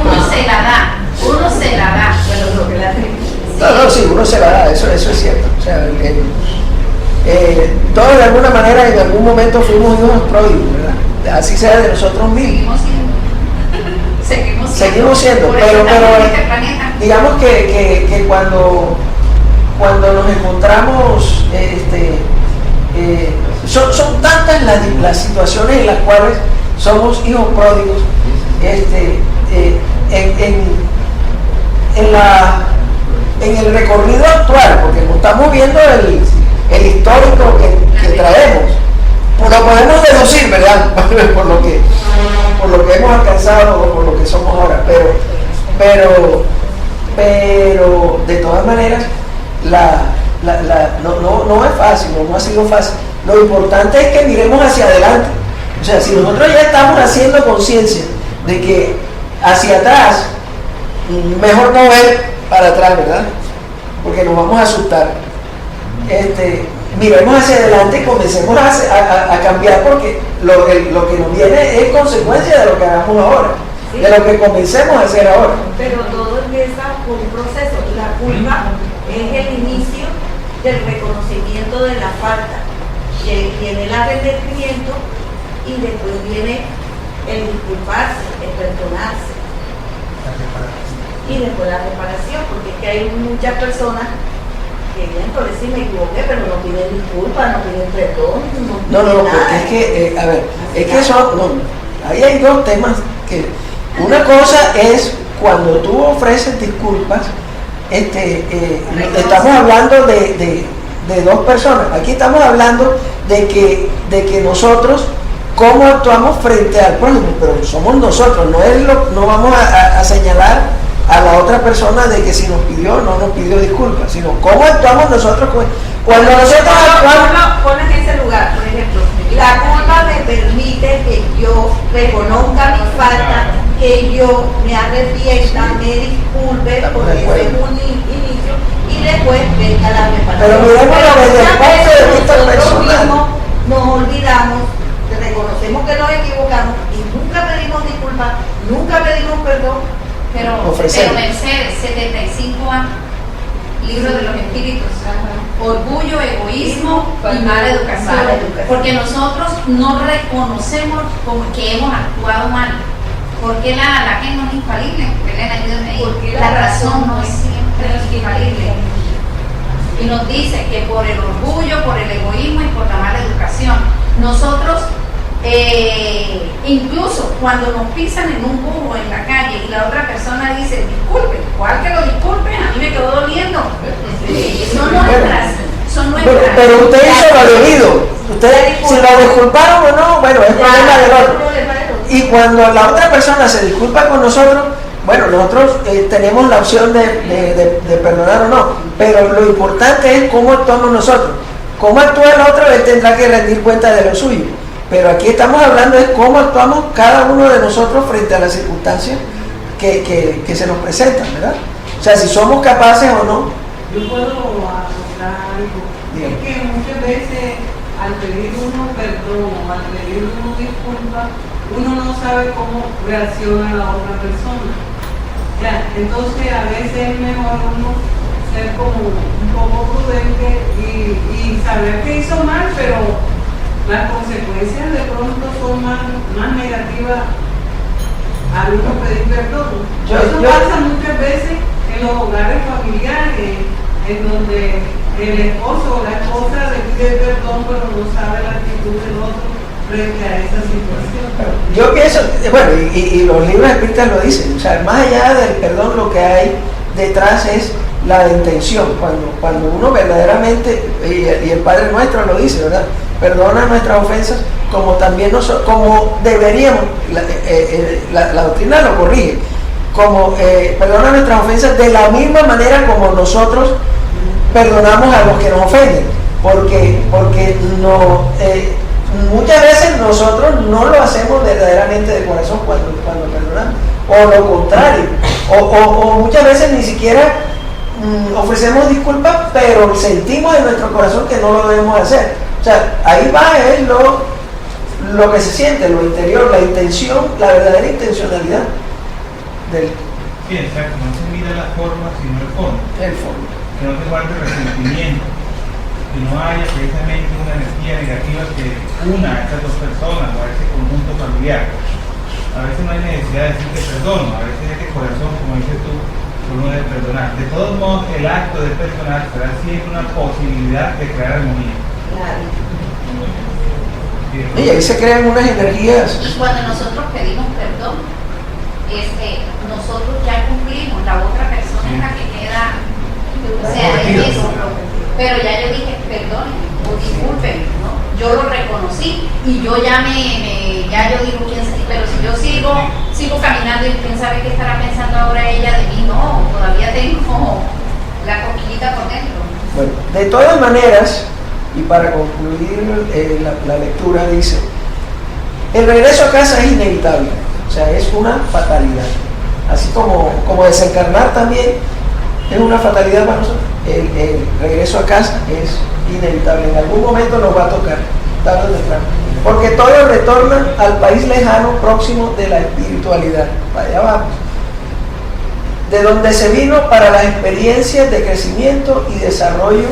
S5: uno se la da.
S1: No, sí, uno se la da, eso es cierto. O sea, todos de alguna manera en algún momento fuimos hijos pródigos, ¿verdad? Así sea de nosotros mismos. Seguimos siendo, pero digamos que cuando nos encontramos, son tantas las situaciones en las cuales somos hijos pródigos, en el recorrido actual, porque no estamos viendo el histórico que traemos, pues lo podemos deducir, ¿verdad? por lo que hemos alcanzado o por lo que somos ahora, pero de todas maneras no es fácil, no ha sido fácil. Lo importante es que miremos hacia adelante. O sea, si nosotros ya estamos haciendo conciencia de que hacia atrás, mejor no ver para atrás, ¿verdad? Porque nos vamos a asustar. miremos hacia adelante y comencemos a cambiar, porque lo que nos viene es consecuencia de lo que hagamos ahora,
S2: sí,
S1: de lo que comencemos a hacer ahora.
S2: Pero todo empieza por un proceso. La culpa es el inicio del reconocimiento de la falta, que viene el arrepentimiento y después viene el disculparse, el perdonarse y después la reparación, porque es que hay muchas personas que vienen por decir me equivoqué, pero no piden disculpas, no piden perdón,
S1: No,
S2: piden nada.
S1: porque es que, a ver, es que eso, no, ahí hay dos temas que, una cosa es cuando tú ofreces disculpas, estamos hablando de dos personas, aquí estamos hablando de que nosotros, cómo actuamos frente al prójimo, pero somos nosotros, no vamos a señalar a la otra persona de que si nos pidió o no nos pidió disculpas, sino cómo actuamos nosotros cuando nosotros actuamos.
S2: Pones en ese lugar, por ejemplo, la culpa me permite que yo reconozca mi falta, que yo me arrepienta, me disculpe, porque ese es un inicio, y después venga la reparación.
S1: Pero miremoslo desde el punto de vista personal.
S2: Nos olvidamos, reconocemos que nos equivocamos y nunca pedimos disculpas, nunca pedimos perdón.
S5: Pero Mercedes, 75 años, libro de los espíritus, orgullo, egoísmo y mala educación, porque nosotros no reconocemos como que hemos actuado mal, porque la que no es infalible, porque la razón no es siempre infalible, y nos dice que por el orgullo, por el egoísmo y por la mala educación, nosotros incluso cuando nos pisan en un burro en la calle y la otra persona dice disculpe, ¿cuál que lo disculpe? A mí me quedó doliendo. Son nuestras.
S1: Pero usted hizo lo debido. Usted, si lo disculparon o no, bueno, es problema del otro. Y cuando la otra persona se disculpa con nosotros, bueno, nosotros tenemos la opción de perdonar o no, pero lo importante es cómo actuamos nosotros. Cómo actúa el otro, él tendrá que rendir cuenta de lo suyo. Pero aquí estamos hablando de cómo actuamos cada uno de nosotros frente a las circunstancias que se nos presentan, ¿verdad? O sea, si somos capaces o no.
S6: Yo puedo aportar algo.
S1: Bien.
S6: Es que muchas veces al pedir uno perdón o al pedir uno disculpa, uno no sabe cómo reacciona la otra persona. Ya, entonces a veces es mejor uno ser como un poco prudente y saber que hizo mal, pero las consecuencias de pronto son más negativas al uno pedir perdón. Eso pasa muchas veces en los hogares familiares, en donde el esposo o la esposa le pide perdón pero no sabe la actitud del otro frente a esa situación.
S1: Yo pienso, bueno, y los libros espíritas lo dicen, o sea, más allá del perdón lo que hay detrás es la intención, cuando uno verdaderamente, y el Padre Nuestro lo dice, ¿verdad? Perdona nuestras ofensas como también nosotros, como deberíamos, la doctrina lo corrige, como perdona nuestras ofensas de la misma manera como nosotros perdonamos a los que nos ofenden, porque no, muchas veces nosotros no lo hacemos verdaderamente de corazón cuando perdonamos, o lo contrario, o muchas veces ni siquiera ofrecemos disculpas, pero sentimos en nuestro corazón que no lo debemos hacer. O sea, ahí va lo que se siente, lo interior, la intención, la verdadera intencionalidad del.
S7: Sí, exacto, no se mira la forma sino el fondo.
S1: El fondo.
S7: Que no se guarde resentimiento, que no haya precisamente una energía negativa que una a estas dos personas o a ese conjunto familiar. A veces no hay necesidad de decir que perdono, a veces es de corazón, como dices tú, uno debe perdonar. De todos modos, el acto de perdonar será siempre una posibilidad de crear armonía.
S1: Y ahí se crean unas energías.
S5: Y cuando nosotros pedimos perdón, nosotros ya cumplimos, la otra persona es la que queda, o sea, es eso. Pero ya yo dije, perdón o disculpen, ¿no? Yo lo reconocí y yo ya ya yo digo quién sabe, pero si yo sigo caminando y quién sabe qué estará pensando ahora ella de mí, no, todavía tengo la cosquillita por dentro.
S1: Bueno, de todas maneras, y para concluir la lectura, dice, el regreso a casa es inevitable, o sea, es una fatalidad, así como desencarnar también es una fatalidad para nosotros. el regreso a casa es inevitable. En algún momento nos va a tocar, tarde o temprano. Porque todos retornan al país lejano, próximo de la espiritualidad. Para allá vamos. De donde se vino para las experiencias de crecimiento y desarrollo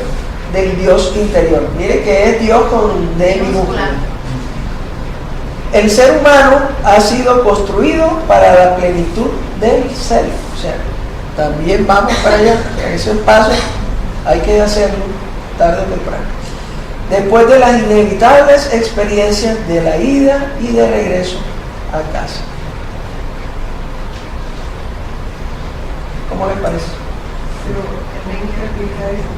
S1: del Dios interior. Mire que es Dios con D minúscula. El ser humano ha sido construido para la plenitud del ser. O sea, también vamos para allá. Ese paso hay que hacerlo tarde o temprano. Después de las inevitables experiencias de la ida y de regreso a casa. ¿Cómo les parece?
S6: Pero también explica eso.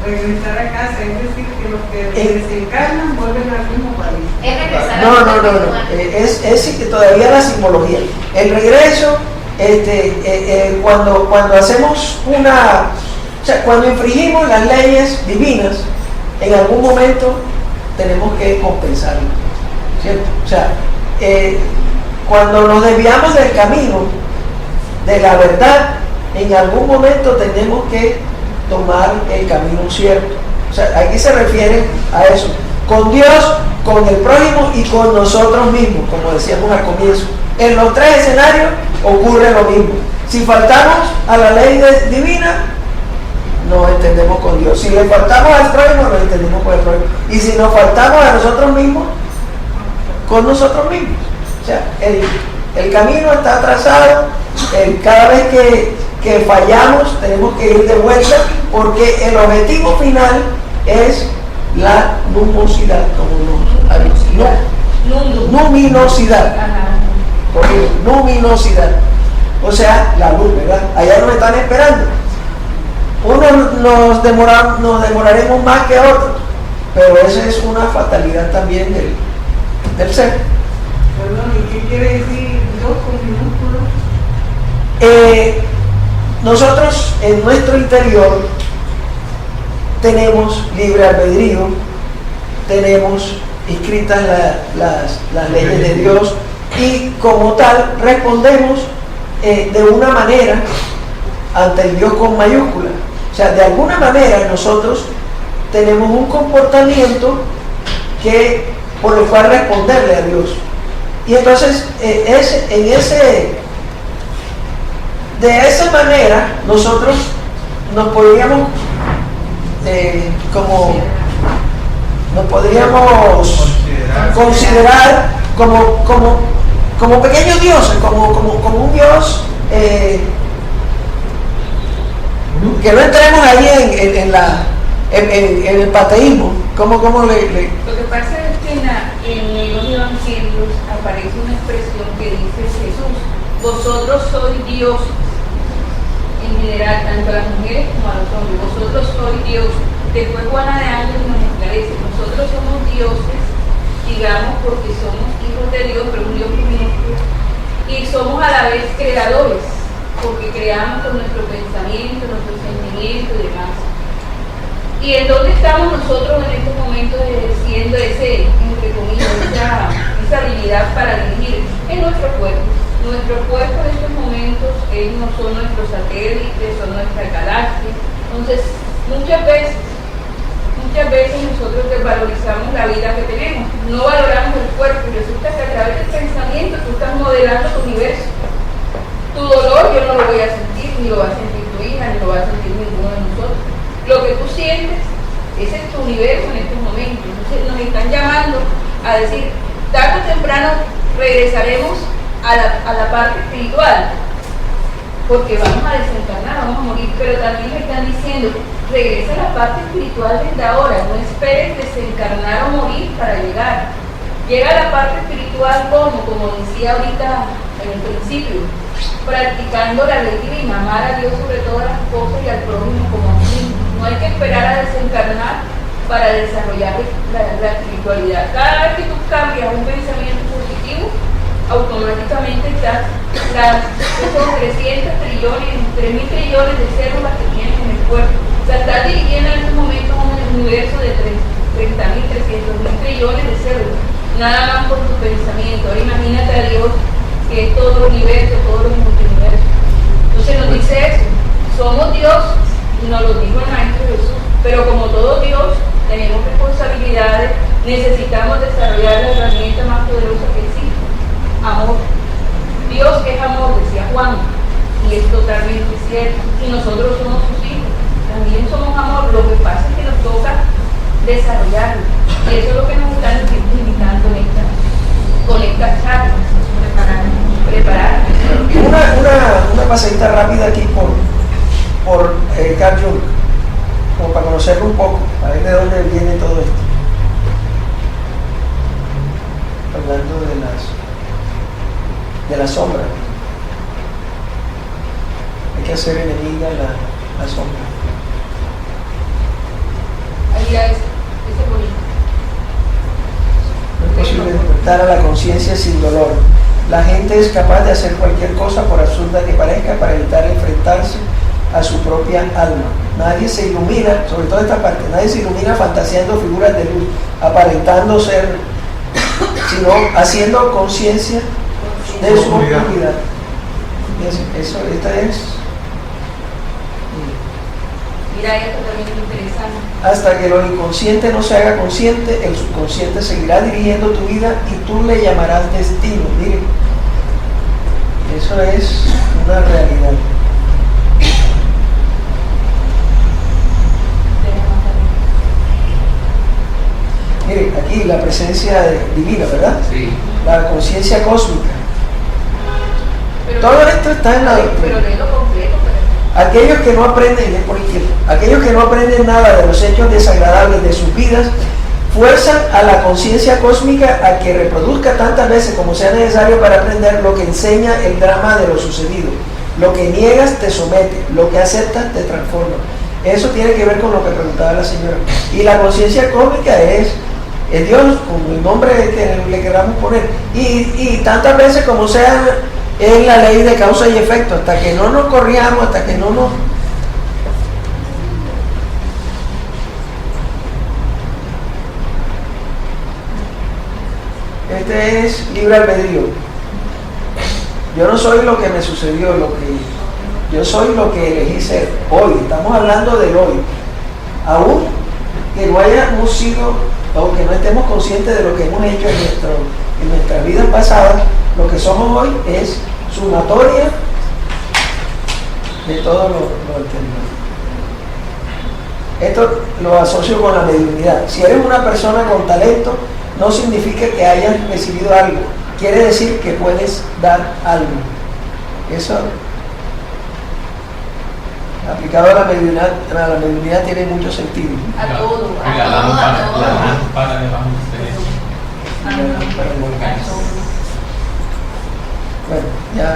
S6: Regresar a casa, es decir, que los que desencarnan vuelven al mismo país.
S5: Es regresar a
S1: No. Es que todavía la simbología. El regreso, cuando hacemos o sea, cuando infringimos las leyes divinas, en algún momento tenemos que compensarlo, ¿cierto? O sea, cuando nos desviamos del camino de la verdad, en algún momento tenemos que tomar el camino cierto. O sea, aquí se refiere a eso, con Dios, con el prójimo y con nosotros mismos, como decíamos al comienzo. En los tres escenarios ocurre lo mismo. Si faltamos a la ley divina, nos entendemos con Dios. Si le faltamos al prójimo, nos entendemos con el prójimo. Y si nos faltamos a nosotros mismos, con nosotros mismos. O sea, el camino está trazado. Cada vez que fallamos, tenemos que ir de vuelta, porque el objetivo final es la luminosidad, luminosidad. Luminosidad. O sea, la luz, ¿verdad? Allá nos están esperando. Unos nos demoraremos más que otros, pero esa es una fatalidad también del ser.
S6: Perdón, ¿y qué quiere decir Dios con minúsculas?
S1: Nosotros en nuestro interior tenemos libre albedrío, tenemos inscritas las leyes de Dios y como tal respondemos de una manera ante el Dios con mayúscula. O sea, de alguna manera nosotros tenemos un comportamiento por el cual responderle a Dios. Y entonces de esa manera nosotros nos podríamos considerar como pequeños dioses, como un Dios, que no entremos ahí en el pateísmo. ¿Cómo le?
S4: Lo que pasa es que en los evangelios aparece una expresión que dice Jesús: vosotros sois dioses. En general, tanto a las mujeres como a los hombres, vosotros sois dioses. Después Juana de Ángeles nos esclarece: nosotros somos dioses, digamos, porque somos hijos de Dios, pero un Dios minúsculo, y somos a la vez creadores, porque creamos con nuestro pensamiento, nuestro sentimiento y demás. ¿Y en dónde estamos nosotros en estos momentos ejerciendo entre comillas, esa habilidad para dirigir? En nuestro cuerpo. Nuestro cuerpo en estos momentos no son nuestros satélites, son nuestra galaxia. Entonces, muchas veces nosotros desvalorizamos la vida que tenemos, no valoramos el cuerpo, y resulta que a través del pensamiento tú estás modelando tu universo. Tu dolor yo no lo voy a sentir, ni lo va a sentir tu hija, ni lo va a sentir ninguno de nosotros. Lo que tú sientes, ese es tu universo en estos momentos. Entonces nos están llamando a decir, tarde o temprano regresaremos a la parte espiritual, porque vamos a desencarnar, vamos a morir, pero también me están diciendo, regresa a la parte espiritual desde ahora, no esperes desencarnar o morir para llegar. Llega a la parte espiritual como decía ahorita en el principio, practicando la ley divina, amar a Dios sobre todas las cosas y al prójimo como a sí mismo. No hay que esperar a desencarnar para desarrollar la espiritualidad. Cada vez que tú cambias un pensamiento positivo, automáticamente estás, esos 300 trillones, 3.000 trillones de células que tienes en el cuerpo, o sea, estás dirigiendo en este momento un universo de 30.000, 300.000 trillones de células, nada más por tu pensamiento. Ahora imagínate a Dios, que es todo el universo, todos los multiversos. Entonces nos dice eso, somos Dios, nos lo dijo el Maestro Jesús. Pero como todo Dios, tenemos responsabilidades, necesitamos desarrollar la herramienta más poderosa que existe: amor. Dios es amor, decía Juan, y es totalmente cierto. Y nosotros somos sus hijos, también somos amor. Lo que pasa es que nos toca desarrollarlo, y eso es lo que nos están invitando con esta charla, preparar.
S1: Una pasadita rápida aquí por Carl Jung, como para conocerlo un poco, para ver de dónde viene todo esto. Hablando de la sombra. Hay que hacer enemiga la sombra.
S4: Ahí a ese bonito.
S1: No es posible despertar a la conciencia sin dolor. La gente es capaz de hacer cualquier cosa, por absurda que parezca, para evitar enfrentarse a su propia alma. Nadie se ilumina, sobre todo esta parte, nadie se ilumina fantaseando figuras de luz, aparentando ser, sino haciendo conciencia de su oscuridad. Esta es.
S4: Mira, esto también es interesante.
S1: Hasta que lo inconsciente no se haga consciente, el subconsciente seguirá dirigiendo tu vida y tú le llamarás destino. Mire, eso es una realidad. Mire, aquí la presencia divina, ¿verdad?
S3: Sí.
S1: La conciencia cósmica. Todo esto está en la doctrina.
S4: Pero léelo completo.
S1: Aquellos que no aprenden, aquellos que no aprenden nada de los hechos desagradables de sus vidas, fuerzan a la conciencia cósmica a que reproduzca tantas veces como sea necesario para aprender lo que enseña el drama de lo sucedido. Lo que niegas te somete, lo que aceptas te transforma. Eso tiene que ver con lo que preguntaba la señora. Y la conciencia cósmica es Dios, con el nombre que le queramos poner. Y tantas veces como sea, es la ley de causa y efecto, hasta que no nos corriamos, hasta que no nos... Este es libre albedrío. Yo no soy lo que me sucedió, yo soy lo que elegí ser hoy. Estamos hablando del hoy. Aún que no hayamos sido, o que no estemos conscientes de lo que hemos hecho en nuestras vidas pasadas, lo que somos hoy es sumatoria de todo lo anterior. Esto lo asocio con la mediunidad. Si eres una persona con talento, no significa que hayas recibido algo. Quiere decir que puedes dar algo. Eso, aplicado a la mediunidad tiene mucho sentido.
S4: A todo.
S8: La lámpara le vamos a hacer.
S1: Bueno, ya